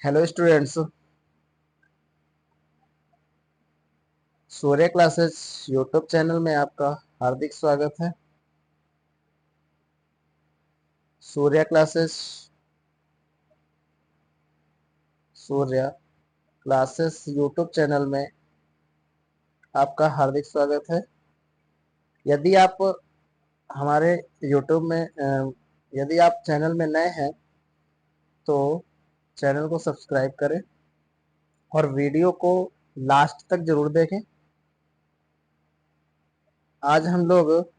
Hello students, सूर्य classes YouTube channel में आपका हार्दिक स्वागत है। सूर्य क्लासेस यूट्यूब चैनल में आपका हार्दिक स्वागत है। यदि आप हमारे यूट्यूब में यदि आप चैनल में नए हैं तो चैनल को सब्सक्राइब करें और वीडियो को लास्ट तक जरूर देखें। आज हम लोग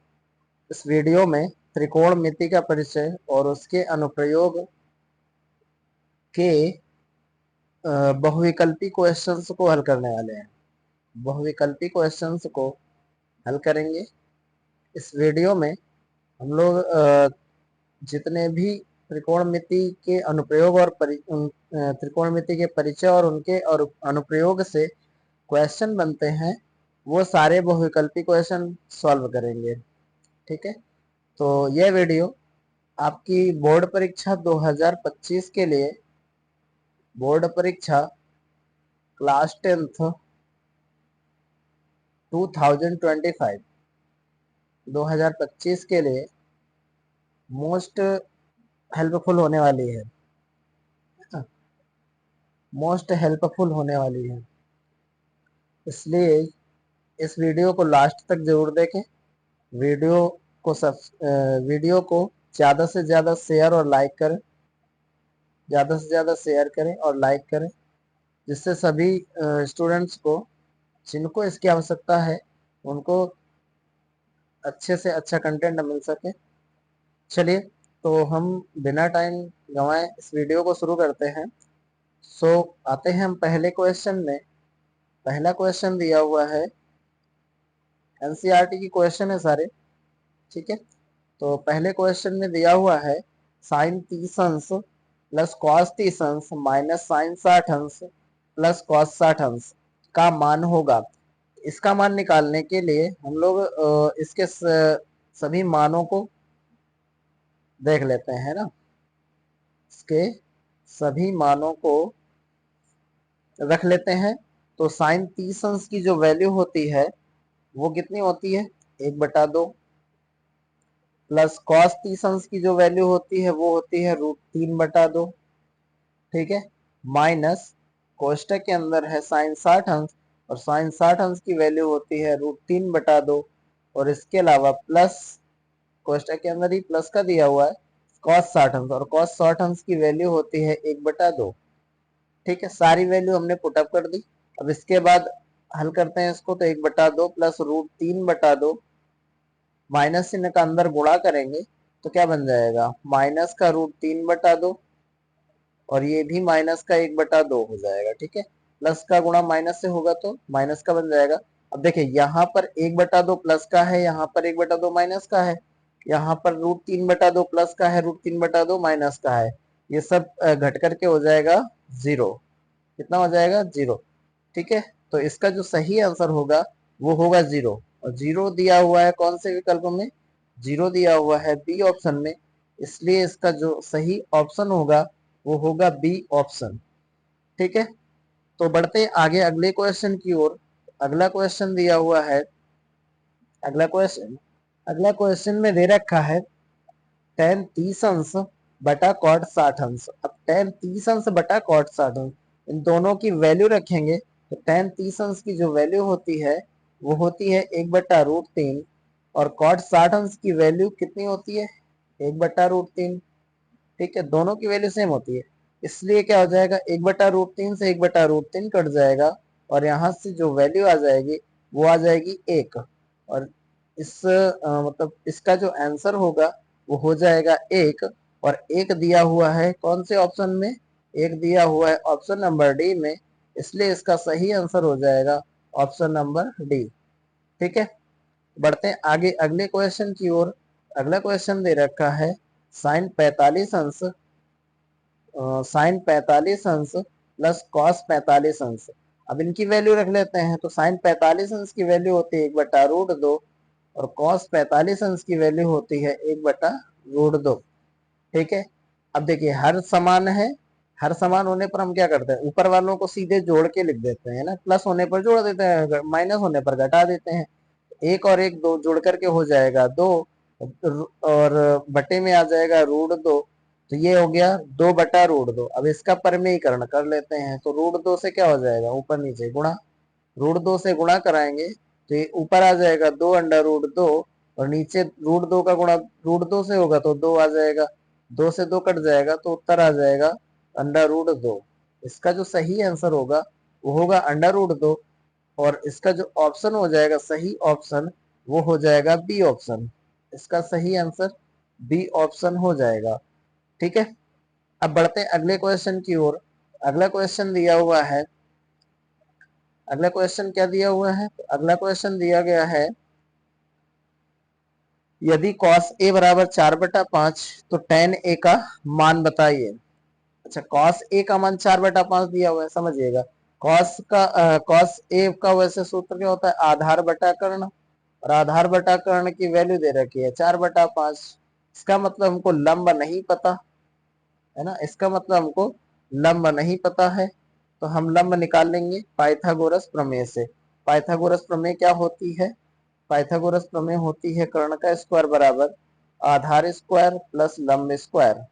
इस वीडियो में त्रिकोणमिति का परिचय और उसके अनुप्रयोग के बहुविकल्पी क्वेश्चंस को हल करने वाले हैं। बहुविकल्पी क्वेश्चंस को हल करेंगे। इस वीडियो में हम लोग जितने भी त्रिकोणमिति के अनुप्रयोग और त्रिकोणमिति के परिचय और उनके और अनुप्रयोग से क्वेश्चन बनते हैं, वो सारे बहुविकल्पी क्वेश्चन सॉल्व करेंगे। ठीक है, तो यह वीडियो आपकी बोर्ड परीक्षा 2025 के लिए, बोर्ड परीक्षा क्लास 10th 2025 के लिए मोस्ट हेल्पफुल होने वाली है। मोस्ट हेल्पफुल होने वाली है, इसलिए इस वीडियो को लास्ट तक जरूर देखें। वीडियो वीडियो को ज़्यादा से ज़्यादा शेयर और लाइक करें, ज़्यादा से ज़्यादा शेयर करें और लाइक करें, जिससे सभी स्टूडेंट्स को जिनको इसकी आवश्यकता है उनको अच्छे से अच्छा कंटेंट मिल सके। चलिए, तो हम बिना टाइम गंवाए इस वीडियो को शुरू करते हैं। आते हैं हम पहले क्वेश्चन में। पहला क्वेश्चन दिया हुआ है, एनसीईआरटी की क्वेश्चन है सारे। ठीक है, तो पहले क्वेश्चन में दिया हुआ है साइन 30 अंश प्लस कॉस 30 अंश माइनस साइन 60 अंश प्लस कॉस 60 अंश का मान होगा। इसका मान निकालने के लिए हम लोग इसके सभी मानों को देख लेते हैं ना। इसके सभी मानों को रख लेते हैं। तो साइन 30 अंश की जो वैल्यू होती है वो कितनी होती है, 1/2, प्लस कॉस 30 अंश की जो वैल्यू होती है वो होती है √3/2। ठीक है, माइनस कोष्टक के अंदर है साइन 60 अंश और साइन 60 अंश की वैल्यू होती है √3/2, और इसके अलावा प्लस कोष्टक के अंदर ही प्लस का दिया हुआ है कॉस 60 अंश, और कॉस 60 अंश की वैल्यू होती है 1/2। ठीक है, सारी वैल्यू हमने पुटअप कर दी। अब इसके बाद हल करते हैं इसको, तो 1/2 प्लस √3/2 माइनस चिन्ह का अंदर गुणा करेंगे तो क्या बन जाएगा, माइनस का √3/2 और ये भी माइनस का 1/2 हो जाएगा। ठीक है, प्लस का गुणा माइनस से होगा तो माइनस का बन जाएगा। अब देखिए, यहाँ पर 1/2 प्लस का है, यहाँ पर 1/2 माइनस का है, यहाँ पर √3/2 प्लस का है, √3/2 माइनस का है। ये सब घट करके हो जाएगा 0। कितना हो जाएगा, 0। ठीक है, तो इसका जो सही आंसर होगा वो होगा 0, और 0 दिया हुआ है कौन से विकल्प में, 0 दिया हुआ है बी ऑप्शन में, इसलिए इसका जो सही ऑप्शन होगा वो होगा बी ऑप्शन। ठीक है, तो बढ़ते हैं आगे अगले क्वेश्चन की ओर। अगला क्वेश्चन दिया हुआ है, अगला क्वेश्चन में दे रखा है tan 30 अंश बटा cot 60 अंश। अब tan 30 अंश बटा cot 60 अंश, इन दोनों की वैल्यू रखेंगे तो tan 30 अंश की जो वैल्यू होती है वो होती है 1/√3, और cot 60 अंश की वैल्यू कितनी होती है, 1/√3। ठीक है, दोनों की वैल्यू सेम होती है, इसलिए क्या हो जाएगा, 1/√3 से 1/√3 कट जाएगा, और यहाँ से जो वैल्यू आ जाएगी वो आ जाएगी 1, और इस मतलब इसका जो आंसर होगा वो हो जाएगा 1, और 1 दिया हुआ है कौन से ऑप्शन में, 1 दिया हुआ है ऑप्शन नंबर डी में, इसलिए इसका सही आंसर हो जाएगा ऑप्शन नंबर डी। ठीक है, बढ़ते हैं आगे अगले क्वेश्चन की ओर। अगला क्वेश्चन दे रखा है साइन 45 अंश प्लस कॉस 45 अंश। अब इनकी वैल्यू रख लेते हैं, तो साइन 45 अंश की वैल्यू होती है 1/√2, और कॉस 45 अंश की वैल्यू होती है 1/√2। ठीक है, अब देखिए हर समान है, हर समान होने पर हम क्या करते हैं, ऊपर वालों को सीधे जोड़ के लिख देते हैं ना, प्लस होने पर जोड़ देते हैं, माइनस होने पर घटा देते हैं। एक और एक दो जोड़ करके हो जाएगा दो, और बटे में आ जाएगा √2। तो ये हो गया 2/√2। अब इसका परिमेयीकरण कर लेते हैं, तो √2 से क्या हो जाएगा, ऊपर नीचे गुणा, √2 से गुणा कराएंगे तो ये ऊपर आ जाएगा 2/√2, और नीचे √2 का गुणा √2 से होगा तो 2 आ जाएगा, 2 से 2 कट जाएगा तो उत्तर आ जाएगा √2। इसका जो सही आंसर होगा वो होगा √2, और इसका जो ऑप्शन हो जाएगा सही ऑप्शन, वो हो जाएगा बी ऑप्शन। इसका सही आंसर बी ऑप्शन हो जाएगा। ठीक है, अब बढ़ते हैं अगले क्वेश्चन की ओर। अगला क्वेश्चन दिया हुआ है, अगला क्वेश्चन क्या दिया हुआ है, तो अगला क्वेश्चन दिया गया है, यदि cos a बराबर 4/5 तो tan a का मान बताइए। अच्छा, cos a का मान 4/5 दिया हुआ है, समझिएगा। cos a का वैसे सूत्र क्या होता है, आधार बटा कर्ण, और आधार बटा कर्ण की वैल्यू दे रखी है 4/5। इसका मतलब हमको लंब नहीं पता है ना, इसका मतलब हमको लंब नहीं पता है, तो हम लंब निकाल लेंगे पाइथागोरस प्रमेय से। पाइथागोरस प्रमेय क्या होती है, पाइथागोरस प्रमेय होती है कर्ण का स्क्वायर बराबर आधार स्क्वायर प्लस लंब स्क्वायर।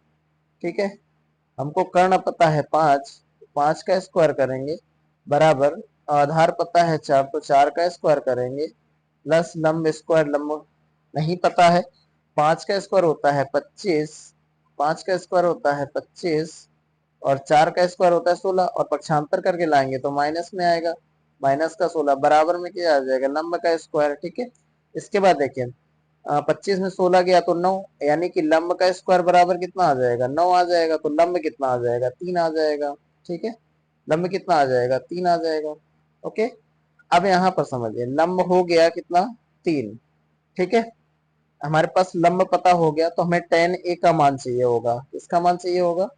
ठीक है, हमको कर्ण पता है 5, 5 का स्क्वायर करेंगे बराबर आधार पता है 4, तो 4 का स्क्वायर करेंगे प्लस लंब स्क्वायर, लंब नहीं पता है, 5 का स्क्वायर होता है 25, 5 का स्क्वायर होता है 25, और 4 का स्क्वायर होता है 16, और पक्षांतर करके लाएंगे तो माइनस में आएगा, माइनस का 16 बराबर में क्या आ जाएगा, लंब का स्क्वायर। ठीक है, इसके बाद देखिए 25 में 16 गया तो 9, यानी कि लंब का स्क्वायर बराबर कितना आ जाएगा, 9 आ जाएगा, तो लंब कितना आ जाएगा, 3 आ जाएगा। ठीक है, लंब कितना आ जाएगा, 3 आ जाएगा। ओके, अब यहाँ पर समझिए लंब हो गया कितना, 3। ठीक है, हमारे पास लंब पता हो गया, तो हमें tan a का मान चाहिए होगा, किसका मान चाहिए होगा,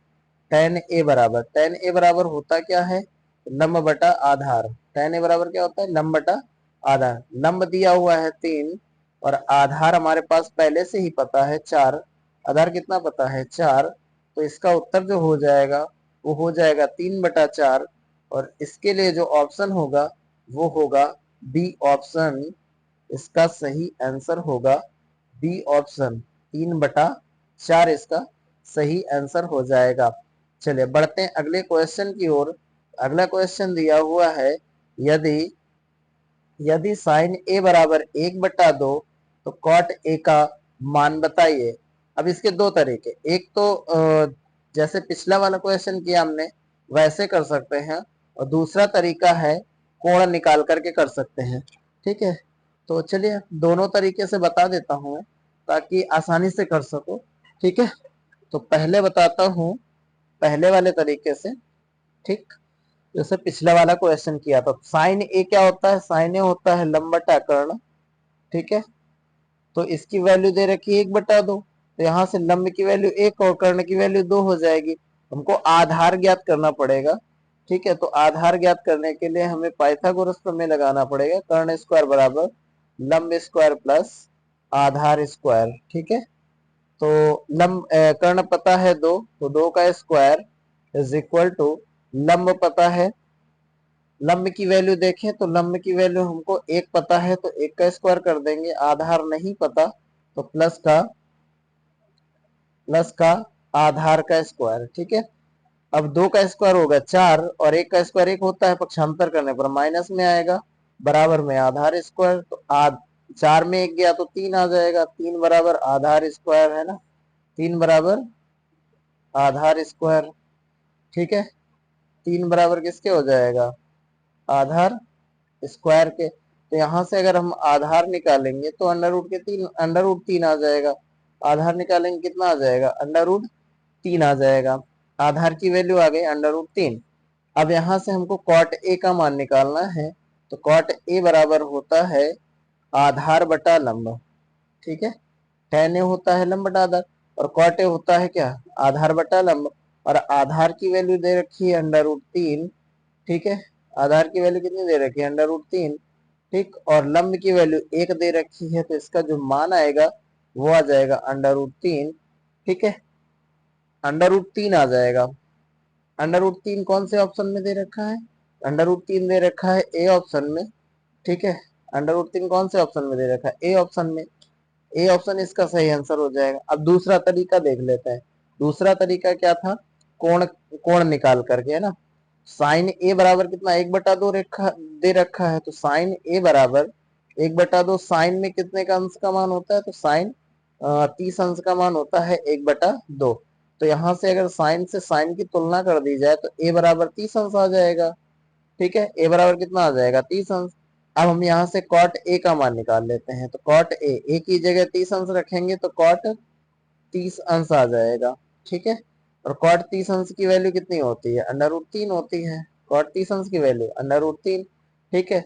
tan a बराबर होता क्या है, लंब बटा आधार। tan a बराबर क्या होता है, लंब बटा आधार। लंब दिया हुआ है 3, और आधार हमारे पास पहले से ही पता है 4। आधार कितना पता है, 4, तो इसका उत्तर जो हो जाएगा वो हो जाएगा 3/4, और इसके लिए जो ऑप्शन होगा वो होगा बी ऑप्शन। इसका सही आंसर होगा बी ऑप्शन, 3/4 इसका सही आंसर हो जाएगा। चलिए बढ़ते हैं अगले क्वेश्चन की ओर। अगला क्वेश्चन दिया हुआ है, यदि यदि साइन ए बराबर 1/2 तो कॉट ए का मान बताइए। अब इसके दो तरीके, एक तो जैसे पिछला वाला क्वेश्चन किया हमने वैसे कर सकते हैं, और दूसरा तरीका है कोण निकाल करके कर सकते हैं। ठीक है, तो चलिए दोनों तरीके से बता देता हूं ताकि आसानी से कर सको। ठीक है, तो पहले बताता हूं पहले वाले तरीके से। ठीक, जैसे पिछला वाला क्वेश्चन किया था, साइन ए क्या होता है, साइन ए होता है लंब बटा कर्ण। ठीक है, तो इसकी वैल्यू दे रखी है 1/2, तो यहाँ से लंब की वैल्यू 1 और कर्ण की वैल्यू 2 हो जाएगी। हमको आधार ज्ञात करना पड़ेगा। ठीक है, तो आधार ज्ञात करने के लिए हमें पाइथागोरस प्रमेय लगाना पड़ेगा, कर्ण स्क्वायर बराबर लंब स्क्वायर प्लस आधार स्क्वायर। ठीक है, तो लंब कर्ण पता है 2, तो 2 का स्क्वायर इज इक्वल टू लंब पता है, लंब की वैल्यू देखें तो लंब की वैल्यू हमको 1 पता है, तो 1 का स्क्वायर कर देंगे, आधार नहीं पता तो प्लस का आधार का स्क्वायर। ठीक है, अब 2 का स्क्वायर होगा 4, और 1 का स्क्वायर 1 होता है, पक्षांतर करने पर माइनस में आएगा, बराबर में आधार स्क्वायर, तो 4 में 1 गया तो 3 आ जाएगा, 3 बराबर आधार स्क्वायर है ना, 3 बराबर आधार स्क्वायर। ठीक है, 3 बराबर किसके हो जाएगा, आधार स्क्वायर के। तो यहाँ से अगर हम आधार निकालेंगे तो अंडर रूट 3 आ जाएगा, आधार निकालेंगे कितना आ जाएगा, अंडर रूट 3 आ जाएगा, आधार की वैल्यू आ गई अंडर रूट 3। अब यहाँ से हमको कॉट ए का मान निकालना है, तो कॉट ए बराबर होता है आधार बटा लंब। ठीक है, tan ए होता है लंब बटा आधार, और कॉट ए होता है क्या, आधार बटा लंब, और आधार की वैल्यू दे रखी है अंडर रूट 3। ठीक है, आधार की वैल्यू कितनी दे रखी है, अंडर रूट 3। ठीक, और लंब की वैल्यू 1 दे रखी है, तो इसका जो मान आएगा वो आ जाएगा अंडर रूट 3। ठीक है, अंडर रूट 3 आ जाएगा। अंडर रूट 3 कौन से ऑप्शन में दे रखा है? अंडर रूट 3 दे रखा है ए ऑप्शन में, ठीक है। अंडर रूट 3 कौन से ऑप्शन में दे रखा है? ए ऑप्शन में। ए ऑप्शन इसका सही आंसर हो जाएगा। अब दूसरा तरीका देख लेते हैं। दूसरा तरीका क्या था? कोण कोण निकाल करके, है ना। साइन ए बराबर कितना? 1/2 रेखा दे रखा है, तो साइन ए बराबर 1/2। साइन में कितने का अंश का मान होता है? तो साइन 30 अंश का मान होता है 1/2। तो यहाँ से अगर साइन से साइन की तुलना कर दी जाए तो ए बराबर 30 अंश आ जाएगा, ठीक है। ए बराबर कितना आ जाएगा? 30 अंश। अब हम यहाँ से कॉट ए का मान निकाल लेते हैं, तो कॉट ए की जगह 30 अंश रखेंगे तो कॉट 30 अंश आ जाएगा, ठीक है। और कॉट 30 अंश की वैल्यू कितनी होती है? अंडर रूट 3 होती है। कॉट 30 अंश की वैल्यू अंडर रूट 3, ठीक है।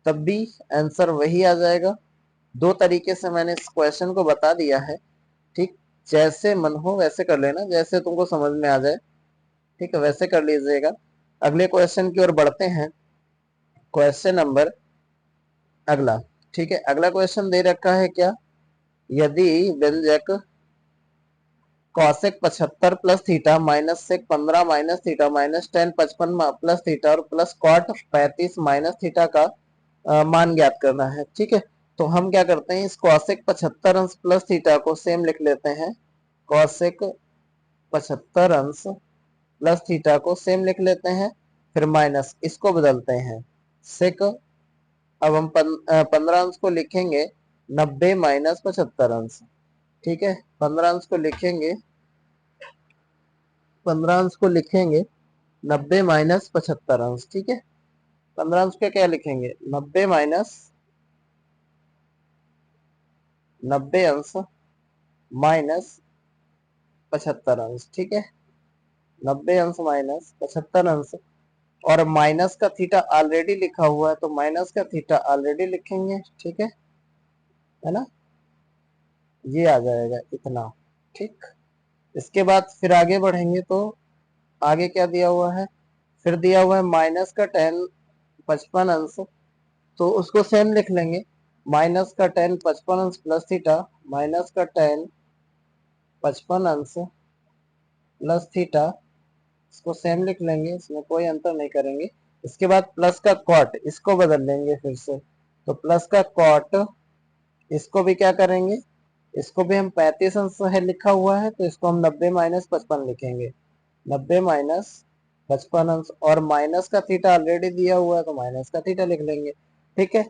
तब भी आंसर वही आ जाएगा। दो तरीके से मैंने इस क्वेश्चन को बता दिया है, ठीक। जैसे मन हो वैसे कर लेना, जैसे तुमको समझ में आ जाए, ठीक है, वैसे कर लीजिएगा। अगले क्वेश्चन की ओर बढ़ते हैं। क्वेश्चन नंबर अगला, ठीक है। अगला क्वेश्चन दे रखा है क्या? यदि व्यंजक cosec 75 plus theta minus sec 15 minus theta minus tan 55 plus theta और प्लस कॉट 35 माइनस थीटा का मान ज्ञात करना है, ठीक है। तो हम क्या करते हैं, इस कॉसेक 75 अंश प्लस थीटा को सेम लिख लेते हैं। कॉसेक 75 अंश प्लस थीटा को सेम लिख लेते हैं, फिर माइनस इसको बदलते हैं सेक। अब हम 15 अंश को लिखेंगे 90 माइनस 75 अंश, ठीक है। 15 अंश को लिखेंगे 15 अंश को लिखेंगे 90 माइनस 75 अंश, ठीक है। 15 अंश का क्या लिखेंगे? 90 माइनस 90 अंश माइनस 75 अंश, ठीक है। 90 अंश माइनस 75 अंश, और माइनस का थीटा ऑलरेडी लिखा हुआ है तो माइनस का थीटा ऑलरेडी लिखेंगे, ठीक है ना। ये आ जाएगा इतना, ठीक। इसके बाद फिर आगे बढ़ेंगे तो आगे क्या दिया हुआ है? फिर दिया हुआ है माइनस का टेन 55 अंश, तो उसको सेम लिख लेंगे। माइनस का टेन 55 अंश प्लस थीटा, माइनस का टेन 55 अंश प्लस थीटा, इसको सेम लिख लेंगे, इसमें कोई अंतर नहीं करेंगे। इसके बाद प्लस का कॉट, इसको बदल लेंगे फिर से, तो प्लस का कॉट, इसको भी क्या करेंगे? इसको भी हम 35 अंश है लिखा हुआ है तो इसको हम 90 माइनस 55 लिखेंगे। 90 माइनस 55 अंश, और माइनस का थीटा ऑलरेडी दिया हुआ है तो माइनस का थीटा लिख लेंगे, ठीक है।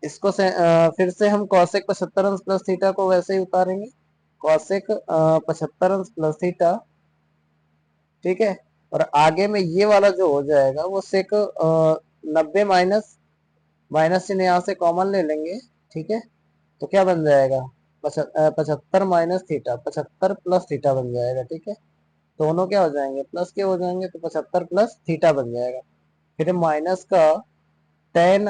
इसको फिर से हम कॉसेक 75 अंश प्लस थीटा को वैसे ही उतारेंगे। कॉसेक 75 अंश प्लस थीटा, ठीक है। और आगे में ये वाला जो हो जाएगा वो सेक 90 माइनस माइनस चिन्ह यहाँ से कॉमन ले लेंगे, ठीक है। तो क्या बन जाएगा? 75 माइनस थीटा, 75 प्लस थीटा बन जाएगा, ठीक है। दोनों क्या हो जाएंगे? प्लस के हो जाएंगे, तो 75 प्लस थीटा बन जाएगा। फिर माइनस का tan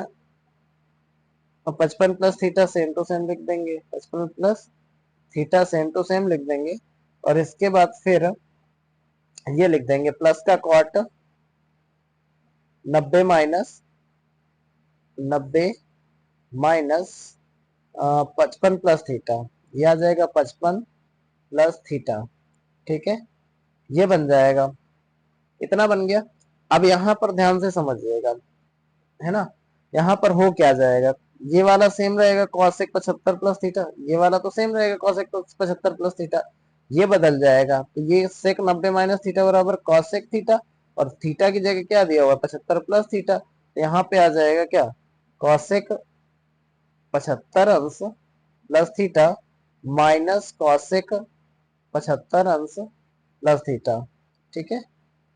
55 plus theta same to same लिख देंगे, 55 plus theta same to same लिख देंगे। और इसके बाद फिर ये लिख देंगे प्लस का cot 90 minus 90 minus 55 plus theta, ये आ जाएगा 55 प्लस थीटा, ठीक है। ये बन जाएगा, इतना बन गया। अब यहाँ पर ध्यान से समझिएगा, है ना। यहाँ पर हो क्या जाएगा? ये वाला सेम रहेगा कॉसेक 75 प्लस थीटा, ये वाला तो सेम रहेगा कॉसेक 75 प्लस थीटा। ये बदल जाएगा, तो ये सेक 90 माइनस थीटा बराबर कॉसेक थीटा, और थीटा की जगह क्या दिया हुआ? 75 प्लस थीटा, तो यहाँ पे आ जाएगा क्या? कॉसेक 75 अंश प्लस थीटा माइनस कॉसेक 75 अंश प्लस थीटा, ठीक है।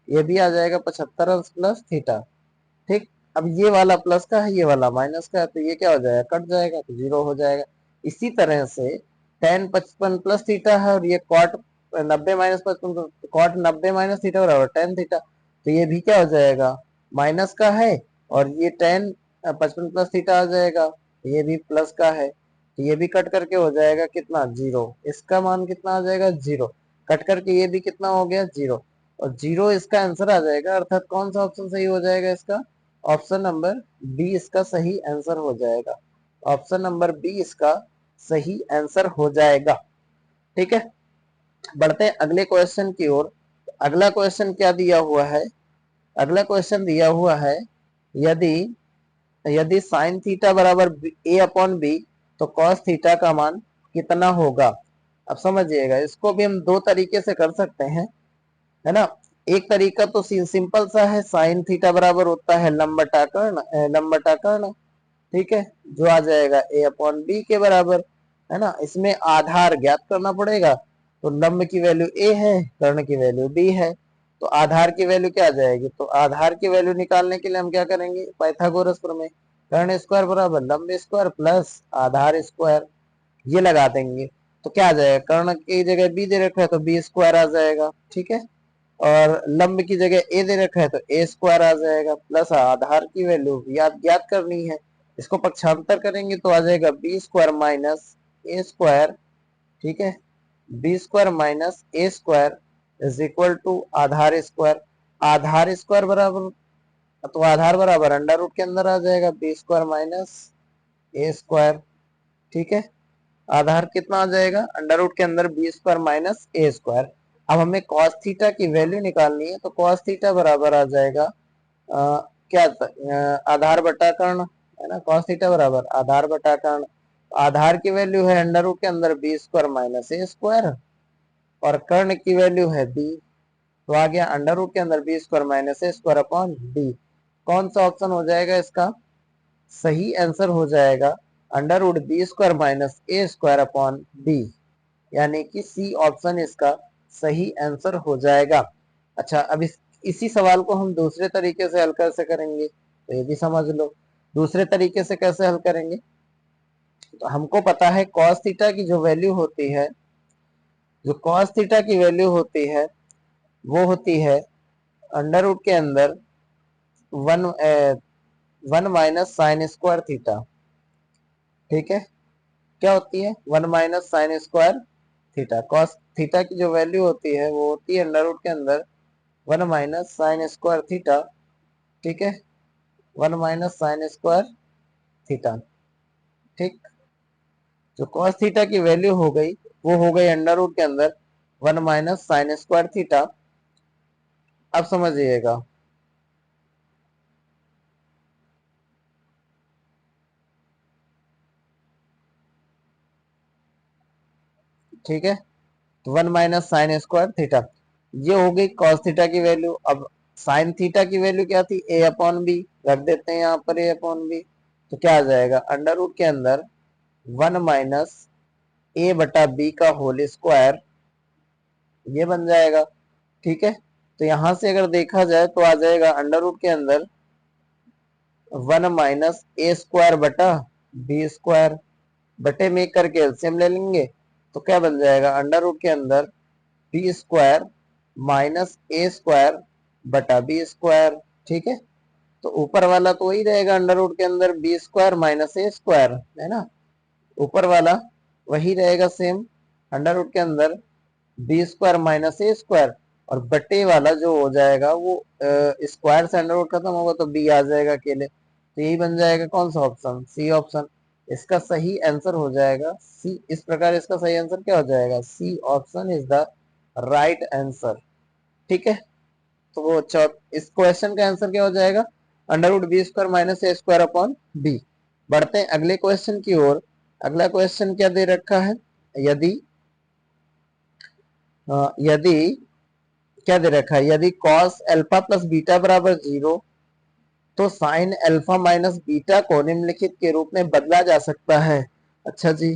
ये भी आ जाएगा 75 अंश प्लस थीटा, ठीक। अब ये वाला प्लस का है, ये वाला माइनस का है, तो ये क्या हो जाएगा? कट जाएगा, तो जीरो हो जाएगा। इसी तरह से टेन 55 प्लस थीटा है और ये कॉट 90 माइनस 55, तो कॉट 90 माइनस थीटा बराबर टेन थीटा, तो ये भी क्या हो जाएगा? माइनस का है, और ये टेन 55 प्लस थीटा आ जाएगा, ये भी प्लस का है, तो ये भी कट करके हो जाएगा कितना? जीरो। इसका मान कितना आ जाएगा? जीरो। कट करके ये भी कितना हो गया? जीरो। और जीरो इसका आंसर आ जाएगा, अर्थात कौन सा ऑप्शन सही हो जाएगा इसका? ऑप्शन नंबर बी इसका सही आंसर हो जाएगा। ऑप्शन नंबर बी इसका सही आंसर हो जाएगा, ठीक है। बढ़ते हैं अगले क्वेश्चन की ओर। अगला क्वेश्चन क्या दिया हुआ है, अगला क्वेश्चन दिया हुआ है यदि यदि साइन थीटा बराबर ए अपॉन बी तो कॉस थीटा का मान कितना होगा। अब समझिएगा, इसको भी हम दो तरीके से कर सकते हैं, है ना। एक तरीका तो सिंपल सा है, साइन थीटा बराबर होता है लंब बटा कर्ण, लंब बटा कर्ण, ठीक है, जो आ जाएगा ए अपॉन बी के बराबर, है ना। इसमें आधार ज्ञात करना पड़ेगा, तो लंब की वैल्यू ए है, कर्ण की वैल्यू बी है, तो आधार की वैल्यू क्या आ जाएगी, तो आधार की वैल्यू निकालने के लिए हम क्या करेंगे, पाइथागोरस प्रमेय, कर्ण स्क्वायर बराबर लंब स्क्वायर प्लस आधार स्क्वायर, ये लगा देंगे। तो क्या आ जाएगा, कर्ण की जगह बी दे रखा है तो बी स्क्वायर आ जाएगा, ठीक है, और लंब की जगह ए दे रखा है तो ए स्क्वायर आ जाएगा, प्लस आधार की वैल्यू याद ज्ञात करनी है, इसको पक्षांतर करेंगे तो आ जाएगा बी स्क्वायर माइनस ए स्क्वायर, ठीक है, b square minus A square is equal to आधार स्क्वायर, आधार स्क्वायर बराबर, तो आधार बराबर अंडर रूट के अंदर आ जाएगा बी स्क्वायर माइनस ए स्क्वायर, ठीक है, आधार कितना आ जाएगा अंडर रूट के अंदर बी स्क्वायर माइनस ए स्क्वायर। अब हमें कॉस थीटा की वैल्यू निकालनी है, तो कॉस थीटा बराबर आ जाएगा क्या आधार बटा कर्ण, है ना, कॉस थीटा बराबर आधार बटा कर्ण, आधार की वैल्यू है अंडर रूट के अंदर बी स्क्वायर माइनस ए स्क्वायर और कर्ण की वैल्यू है बी, तो आ गया अंडर रूट के अंदर बी स्क्वायर माइनस ए स्क्वायर अपॉन डी। कौन सा ऑप्शन हो जाएगा इसका सही आंसर, हो जाएगा under root B square minus ए स्क्वायर अपॉन बी, यानी कि सी ऑप्शन इसका सही आंसर हो जाएगा। अच्छा, अब इसी सवाल को हम दूसरे तरीके से हल कैसे करेंगे, तो ये भी समझ लो। दूसरे तरीके से कैसे हल करेंगे, तो हमको पता है cos थीटा की जो वैल्यू होती है, जो cos थीटा की वैल्यू होती है वो होती है अंडर रूट के अंदर one one minus sine square theta, ठीक है, क्या होती है one minus sine square theta, cos theta की जो वैल्यू होती है वो होती है अंडर रूट के अंदर one minus sine square theta, ठीक है, one minus sine square theta, ठीक। जो कॉस थीटा की वैल्यू हो गई वो हो गई अंडर रूट के अंदर one minus sine square theta. अब समझिएगा, ठीक है, तो one minus sine square theta, ये हो गई कॉस थीटा की वैल्यू। अब साइन थीटा की वैल्यू क्या थी, ए अपॉन बी, रख देते हैं यहाँ पर ए अपॉन बी, तो क्या आ जाएगा अंडर रूट के अंदर वन माइनस ए बटा बी का होल स्क्वायर, ये बन जाएगा, ठीक है। तो यहां से अगर देखा जाए तो आ जाएगा अंडर रूट के अंदर वन माइनस ए स्क्वायर बटा बी स्क्वायर, बटे में करके एलसीएम ले लेंगे, तो क्या बन जाएगा अंडर रूट के अंदर बी स्क्वायर माइनस ए स्क्वायर बटा बी स्क्वायर, ठीक है। तो ऊपर वाला तो वही रहेगा अंडर रूट के अंदर बी स्क्वायर माइनस ए स्क्वायर, है ना, ऊपर वाला वही रहेगा सेम अंडर रूट के अंदर बी स्क्वायर माइनस ए स्क्वायर, और बटे वाला जो हो जाएगा वो स्क्वायर से अंडर रूट खत्म होगा तो बी आ जाएगा अकेले, तो यही बन जाएगा कौन सा ऑप्शन, सी ऑप्शन इसका सही आंसर हो जाएगा सी। इस प्रकार इसका सही आंसर क्या हो जाएगा, C option is the right answer, ठीक है। तो वो इस क्वेश्चन का आंसर क्या हो जाएगा, under root B square minus ए स्क्वायर अपॉन बी। बढ़ते हैं अगले क्वेश्चन की ओर। अगला क्वेश्चन क्या दे रखा है, यदि यदि क्या दे रखा है, यदि cos अल्फा प्लस बीटा बराबर 0 तो साइन अल्फा माइनस बीटा को निम्नलिखित के रूप में बदला जा सकता है। अच्छा जी,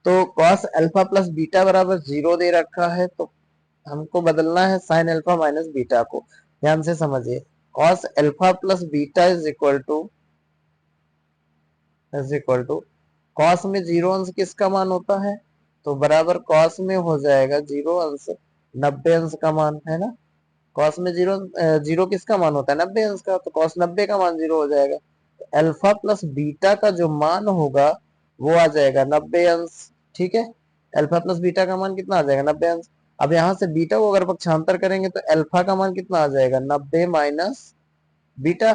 तो cos अल्फा प्लस बीटा बराबर 0 दे रखा है, तो हमको बदलना है साइन अल्फा माइनस बीटा को। ध्यान से समझिए, cos alpha plus beta is equal to cos में जीरो अंश किसका मान होता है, तो बराबर कॉस में हो जाएगा जीरो अंश 90 अंश का मान, है ना। कॉस में जीरो जीरो किसका मान होता है 90 अंश का, तो कॉस 90 का मान जीरो हो जाएगा, अल्फा प्लस बीटा का जो मान होगा वो आ जाएगा 90 अंश, ठीक है। अल्फा प्लस बीटा का मान कितना आ जाएगा 90 अंश। अब यहाँ से बीटा को अगर पक्षांतर करेंगे तो अल्फा का मान कितना आ जाएगा 90 माइनस बीटा,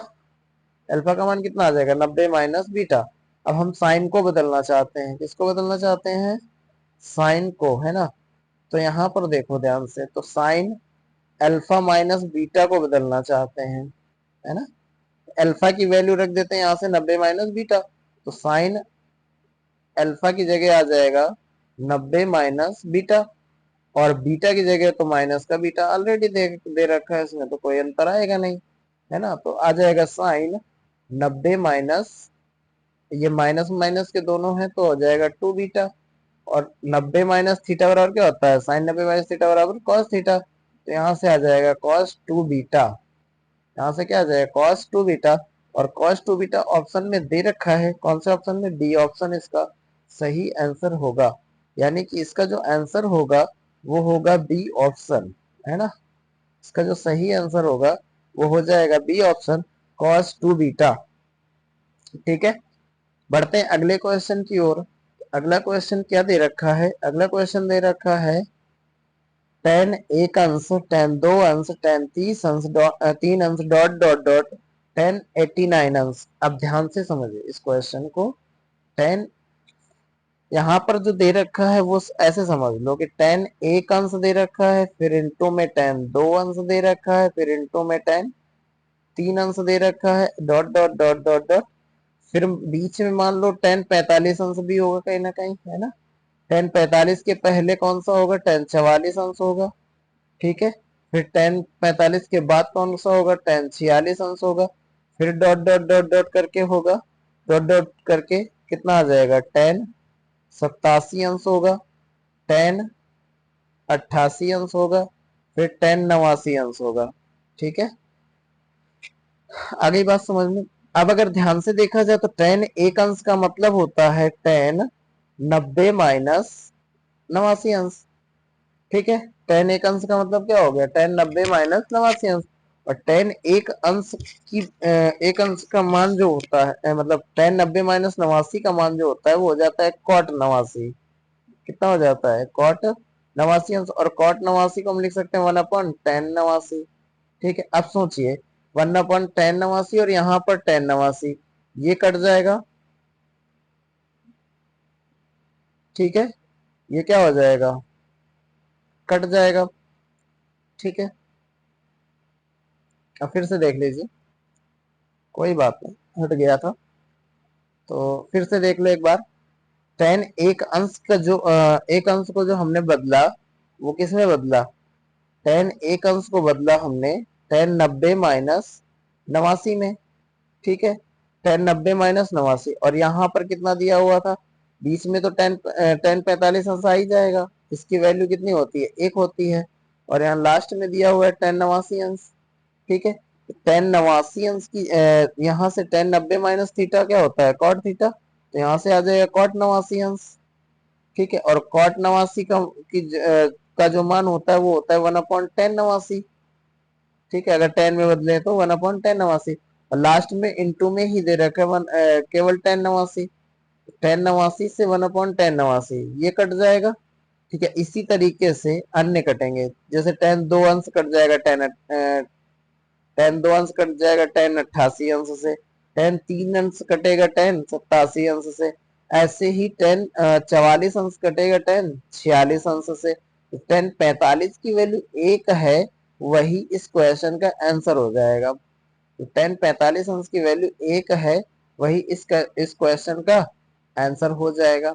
अल्फा का मान कितना आ जाएगा 90 माइनस बीटा। अब हम साइन को बदलना चाहते हैं, किसको बदलना चाहते हैं, साइन को, है ना। तो यहाँ पर देखो ध्यान से, तो साइन अल्फा माइनस बीटा को बदलना चाहते हैं, है ना। अल्फा की वैल्यू रख देते हैं यहाँ से 90 माइनस बीटा, तो साइन अल्फा की जगह आ जाएगा 90 माइनस बीटा, और बीटा की जगह तो माइनस का बीटा ऑलरेडी दे रखा है, इसमें तो कोई अंतर आएगा नहीं, है ना। तो आ जाएगा साइन 90 माइनस, ये माइनस माइनस के दोनों हैं तो हो जाएगा 2 बीटा, और 90 माइनस थीटा बराबर क्या होता है, साइन 90 माइनस थीटा बराबर कॉस थीटा, तो यहाँ से आ जाएगा कॉस 2 बीटा, यहाँ से क्या आ जाएगा कॉस 2 बीटा, और कॉस 2 बीटा ऑप्शन में दे रखा है, कौन से ऑप्शन में, डी ऑप्शन इसका सही आंसर होगा, यानी कि इसका जो आंसर होगा वो होगा बी ऑप्शन, है ना। इसका जो सही आंसर होगा वो हो जाएगा बी ऑप्शन, कॉस 2 बीटा। ठीक है, बढ़ते हैं अगले क्वेश्चन की ओर। अगला क्वेश्चन क्या दे रखा है, अगला क्वेश्चन दे रखा है tan एक अंश, tan दो अंश, tan 30 अंश, 3 अंश, डॉट डॉट डॉट, tan 89 अंश। अब ध्यान से समझिए इस क्वेश्चन को। tan यहाँ पर जो दे रखा है वो ऐसे समझ लो कि tan एक अंश दे रखा है, फिर इंटू में tan दो अंश दे रखा है, फिर इंटू में tan 3 अंश दे रखा है, dot dot dot dot dot, फिर बीच में मान लो tan 45 अंश भी होगा कहीं ना कहीं, है ना। tan 45 के पहले कौन सा होगा, tan 44 अंश होगा, ठीक है। फिर tan 45 के बाद कौन सा होगा, tan 46 अंश होगा, फिर डॉट डॉट डॉट डॉट करके होगा, डॉट डॉट करके कितना आ जाएगा, tan 87 अंश होगा, tan 88 अंश होगा, फिर tan 89 अंश होगा, ठीक है। आगे बात समझ में। अब अगर ध्यान से देखा जाए तो tan एक अंश का मतलब होता है tan 90 माइनस 89 अंश, ठीक है। tan एक अंश का मतलब क्या हो गया, tan 90 माइनस 89 अंश, और tan एक अंश की एक अंश का मान जो होता है, मतलब tan 90 माइनस 89 का मान जो होता है वो हो जाता है cot 89। कितना हो जाता है, cot 89 अंश, और cot 89 को हम लिख सकते हैं 1/tan 89। ठीक है, अब सोचिए 1/tan 89 और यहाँ पर tan 89 ये कट जाएगा, ठीक है, ये क्या हो जाएगा, कट जाएगा, ठीक है। अब फिर से देख लीजिए, कोई बात नहीं, हट गया था, तो फिर से देख लो एक बार। tan एक अंश का जो एक अंश को जो हमने बदला वो किस में बदला, tan एक अंश को बदला हमने tan 90 माइनस 89 में, ठीक है। tan 90 माइनस 89, और यहाँ पर कितना दिया हुआ था, बीच में तो tan 45 अंश आ ही जाएगा, इसकी वैल्यू कितनी होती है, 1 होती है, और यहाँ लास्ट में दिया हुआ है tan 89 अंश, ठीक है। tan 89 अंश की यहाँ से tan 90 माइनस थीटा क्या होता है, cot थीटा, तो यहाँ से आ जाएगा cot 89 अंश, ठीक है। और cot 89 का जो मान होता है वो होता है 1/tan 89, ठीक है। अगर tan में बदले तो 1/tan 89, और लास्ट में इंटू में ही दे रखा है केवल tan 89, tan 89 से 1/tan 89 ये कट जाएगा, ठीक है। इसी तरीके से अन्य कटेंगे, जैसे tan दो अंश कट जाएगा, tan दो अंश कट जाएगा tan 88 अंश से, tan तीन अंश कटेगा tan 87 अंश से, ऐसे ही tan 44 अंश कटेगा tan 46 अंश से। तो tan 45 की वैल्यू 1 है, वही इस क्वेश्चन का आंसर हो जाएगा। तो tan 45 अंश की वैल्यू 1 है, वही इस क्वेश्चन का आंसर हो जाएगा,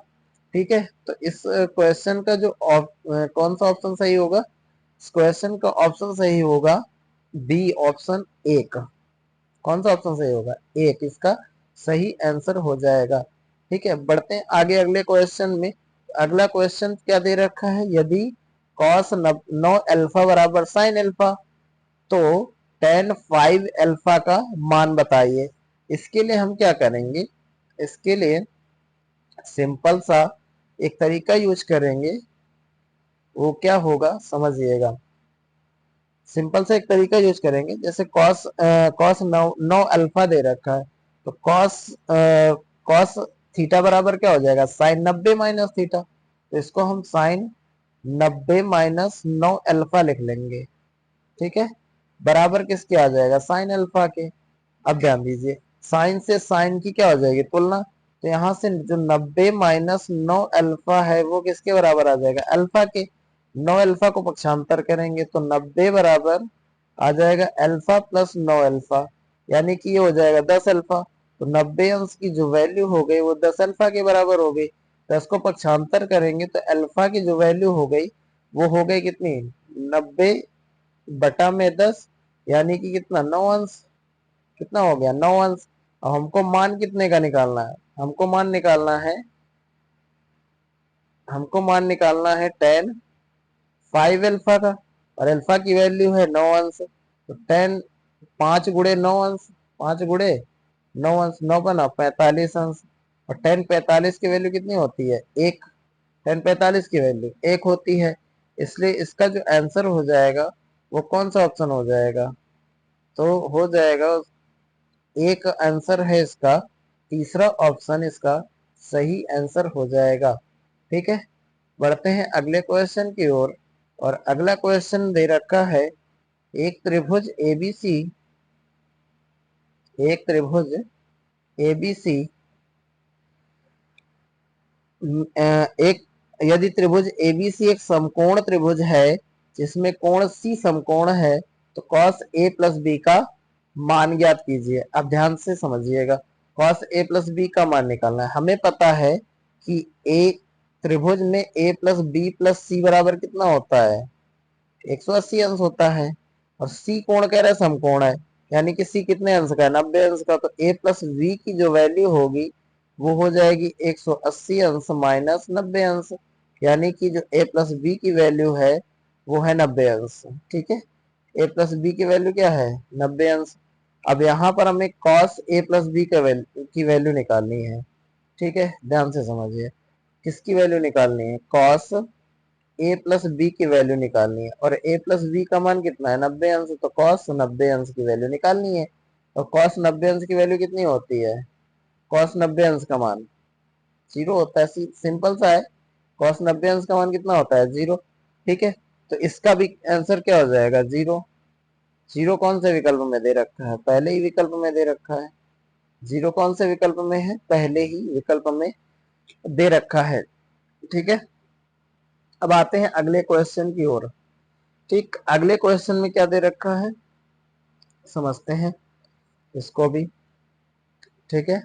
ठीक है। तो इस क्वेश्चन का जो कौन सा ऑप्शन सही होगा, इस क्वेश्चन का ऑप्शन सही होगा बी ऑप्शन 1। कौन सा ऑप्शन सही होगा, 1 इसका सही आंसर हो जाएगा, ठीक है। बढ़ते हैं आगे अगले क्वेश्चन में। अगला क्वेश्चन क्या दे रखा है, यदि cos 9 अल्फा बराबर sin अल्फा, तो tan 5 अल्फा का मान बताइए। इसके लिए हम क्या करेंगे, इसके लिए सिंपल सा एक तरीका यूज करेंगे, वो क्या होगा समझिएगा। सिंपल से एक तरीका यूज करेंगे, जैसे कॉस 9 अल्फा दे रखा है, तो कॉस थीटा बराबर क्या हो जाएगा, साइन 90 माइनस थीटा, तो इसको हम साइन 90 माइनस 9 अल्फा लिख लेंगे, ठीक है। बराबर किसके आ जाएगा, साइन अल्फा के। अब ध्यान दीजिए, साइन से साइन की क्या हो जाएगी, तुलना, तो यहाँ से जो 90 माइनस 9 अल्फा है वो किसके बराबर आ जाएगा, अल्फा के। 9 अल्फा को पक्षांतर करेंगे तो 90 बराबर आ जाएगा अल्फा प्लस 9 अल्फा, यानी कि ये हो जाएगा 10 अल्फा। तो 90 अंश की जो वैल्यू हो गई वो 10 अल्फा के बराबर हो गई। 10 को पक्षांतर करेंगे तो अल्फा की जो वैल्यू हो गई वो हो गई कितनी, 90 बटा में 10, यानी कि कितना 9 अंश। कितना हो गया 9 अंश। अब हमको मान कितने का निकालना है, हमको मान निकालना है 10 5 अल्फा का, और अल्फा की वैल्यू है 9 अंश। तो 10 5 गुणे 9 अंश, 5 गुणे 9 अंश, 9 का ना 45 अंश। और 10 45 की वैल्यू कितनी होती है, एक। 10 45 की वैल्यू एक होती है, इसलिए इसका जो आंसर हो जाएगा वो कौन सा ऑप्शन हो जाएगा, तो हो जाएगा एक आंसर है इसका, तीसरा ऑप्शन इसका सही आंसर हो जाएगा। ठीक है, बढ़ते हैं अगले क्वेश्चन की ओर। और अगला क्वेश्चन दे रखा है, एक त्रिभुज एबीसी, एक त्रिभुज एबीसी एक, यदि त्रिभुज एबीसी एक समकोण त्रिभुज है जिसमें कोण सी समकोण है, तो cos a प्लस बी का मान ज्ञात कीजिए। अब ध्यान से समझिएगा, cos a प्लस बी का मान निकालना है। हमें पता है कि a त्रिभुज में a प्लस बी प्लस सी बराबर कितना होता है, 180 अंश होता है। और सी कोण कह रहा है समकोण है, यानी कि सी कितने अंश का है, 90 अंश का। तो a प्लस बी की जो वैल्यू होगी वो हो जाएगी 180 अंश माइनस 90 अंश, यानी कि जो a प्लस बी की वैल्यू है वो है 90 अंश। ठीक है, a प्लस बी की वैल्यू क्या है, 90 अंश। अब यहाँ पर हमें cos a प्लस बी की वैल्यू निकालनी है। ठीक है, ध्यान से समझिए, किसकी वैल्यू निकालनी है, cos a प्लस बी की वैल्यू निकालनी है। और a प्लस बी का मान कितना है, 90 अंश। तो cos 90 अंश की वैल्यू निकालनी है। और cos 90 अंश की वैल्यू कितनी होती है, cos 90 अंश का मान 0 होता है। सिंपल सा है, cos 90 अंश का मान कितना होता है, 0। ठीक है, तो इसका भी आंसर क्या हो जाएगा, 0। 0 कौन से विकल्प में दे रखा है, पहले ही विकल्प में दे रखा है। 0 कौन से विकल्प में है, पहले ही विकल्प में दे रखा है। ठीक है, अब आते हैं अगले क्वेश्चन की ओर। ठीक, अगले क्वेश्चन में क्या दे रखा है समझते हैं इसको भी। ठीक है,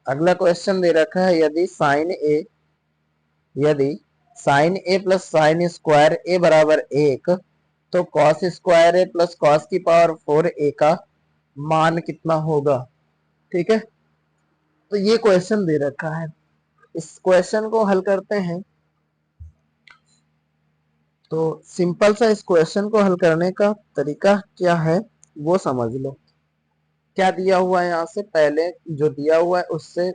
अगला क्वेश्चन दे रखा है, यदि साइन ए प्लस साइन स्क्वायर ए बराबर 1, तो कॉस स्क्वायर ए प्लस कॉस की पावर 4a का मान कितना होगा। ठीक है, तो ये क्वेश्चन दे रखा है, इस क्वेश्चन को हल करते हैं। तो सिंपल सा इस क्वेश्चन को हल करने का तरीका क्या है वो समझ लो। क्या दिया हुआ है, यहाँ से पहले जो दिया हुआ है उससे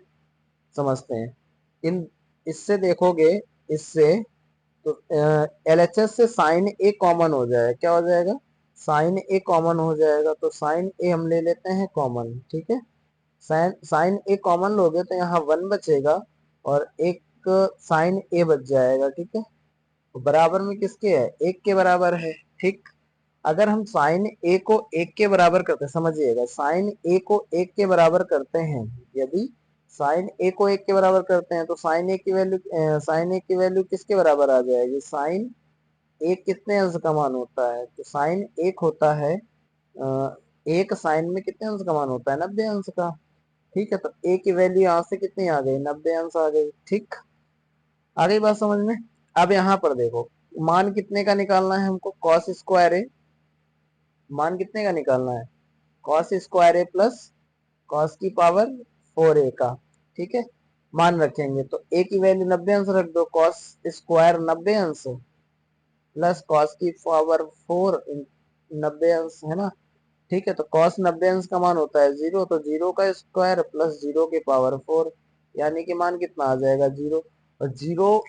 समझते हैं। इन इससे देखोगे, इससे तो LHS से साइन ए कॉमन हो जाएगा, क्या हो जाएगा, साइन ए कॉमन हो जाएगा। तो साइन ए हम ले लेते हैं कॉमन। ठीक है, साइन ए कॉमन लोगे तो यहाँ 1 बचेगा और एक साइन ए बच जाएगा। ठीक है, तो बराबर में किसके है, 1 के बराबर है। ठीक, अगर हम साइन ए को 1 के बराबर करते हैं, समझिएगा, साइन ए को 1 के बराबर करते हैं, यदि साइन ए को 1 के बराबर करते हैं तो साइन ए की वैल्यू किसके बराबर आ जाएगी, साइन एक कितने अंश का मान होता है, तो साइन एक होता है एक साइन में कितने अंश का मान होता है, 90 अंश का। ठीक है, तो ए की वैल्यू यहाँ से कितनी आ गई, 90 अंश आ गई। ठीक, आ गई बात समझ में। अब यहाँ पर देखो, मान कितने का निकालना है हमको, कॉस स्क्वायर ए, मान कितने का निकालना है, कॉस स्क्वायर ए प्लस कॉस की पावर 4a का। ठीक है, मान रखेंगे तो a की वैल्यू 90 अंश रख दो, कॉस स्क्वायर 90 अंश प्लस कॉस की पावर 4 90 अंश है ना। ठीक है, तो कॉस 90 अंश का मान होता है 0, तो 0 का स्क्वायर प्लस 0 की पावर 4, यानी कि मान कितना आ जाएगा, 0। और 0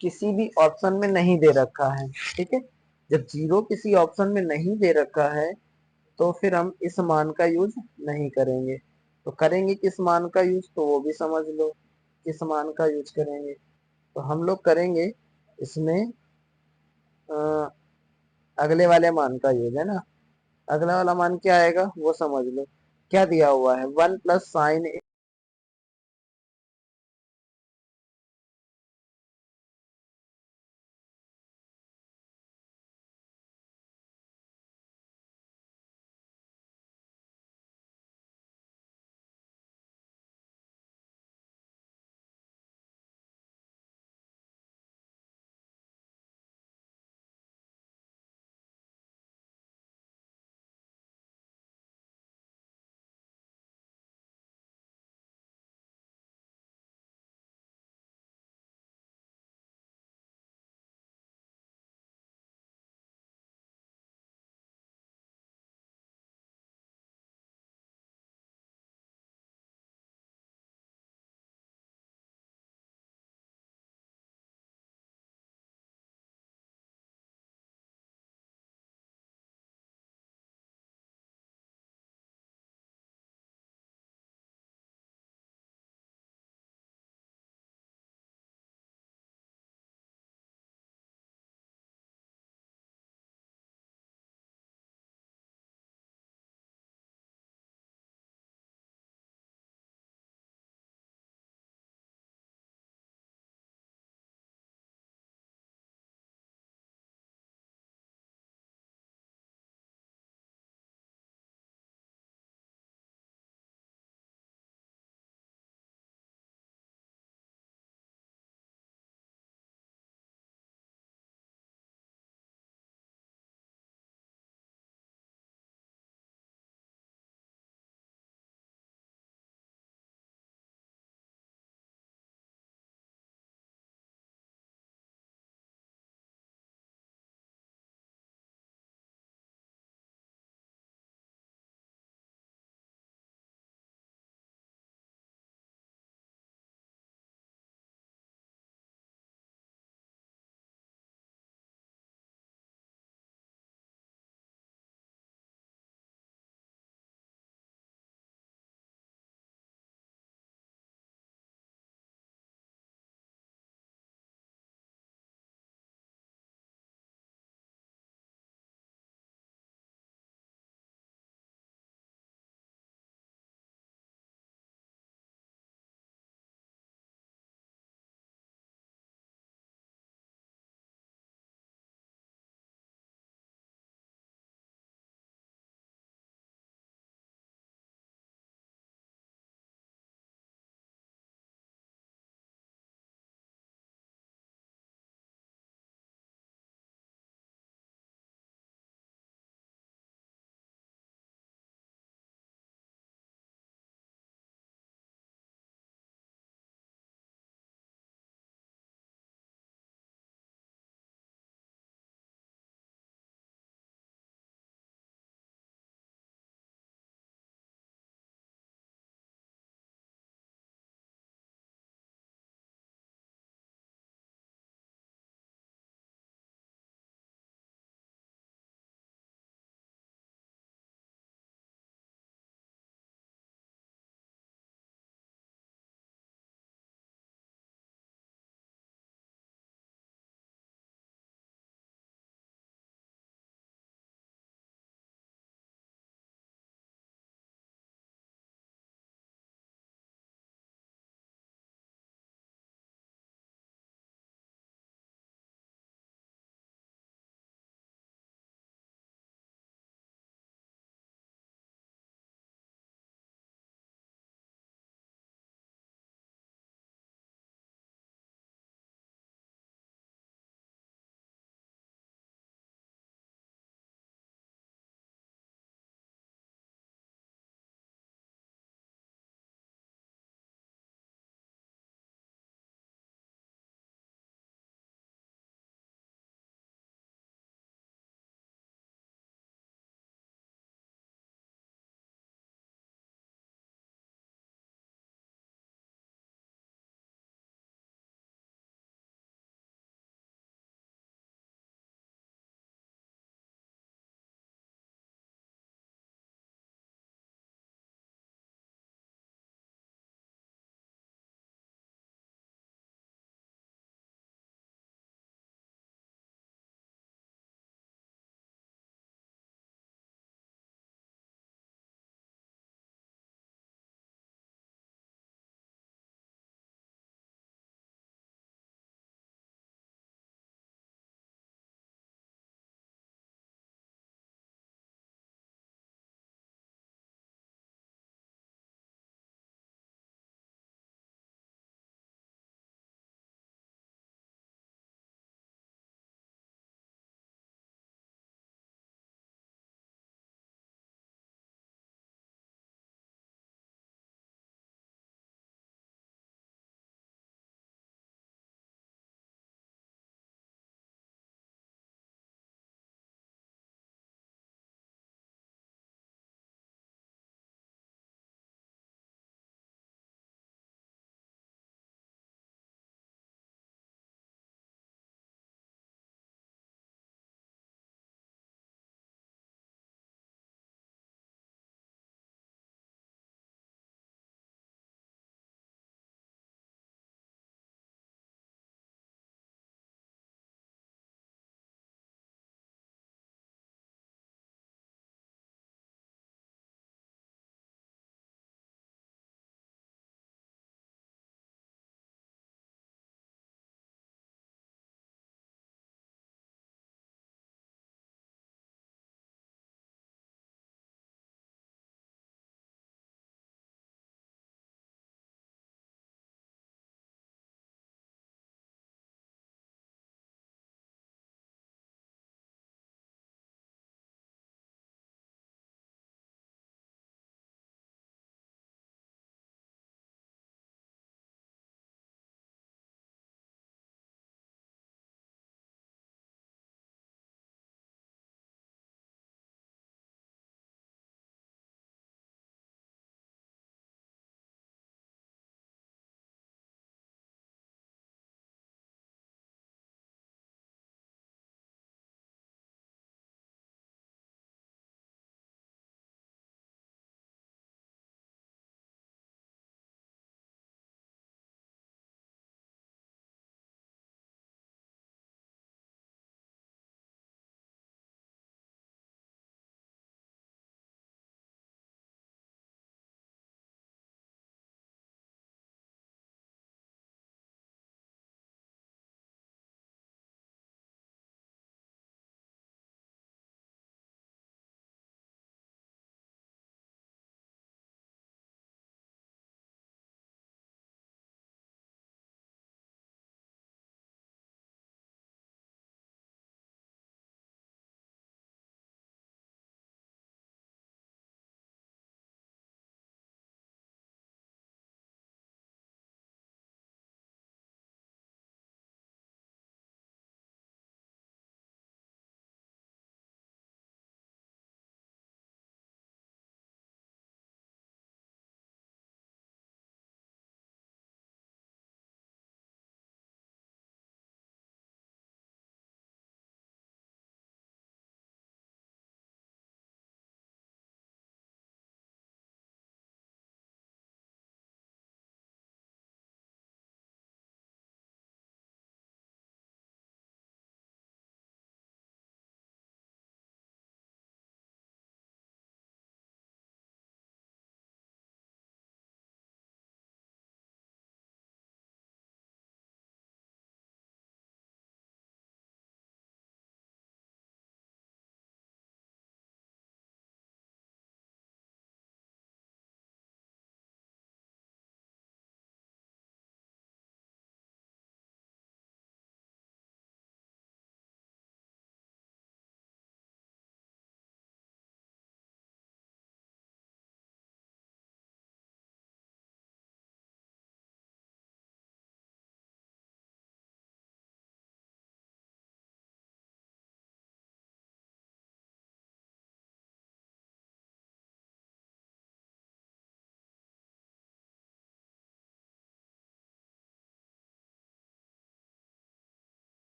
किसी भी ऑप्शन में नहीं दे रखा है। ठीक है, जब 0 किसी ऑप्शन में नहीं दे रखा है तो फिर हम इस मान का यूज नहीं करेंगे। तो करेंगे किस मान का यूज, तो वो भी समझ लो, किस मान का यूज करेंगे। तो हम लोग करेंगे इसमें अगले वाले मान का यूज है ना। अगला वाला मान क्या आएगा वो समझ लो, क्या दिया हुआ है, 1 प्लस साइन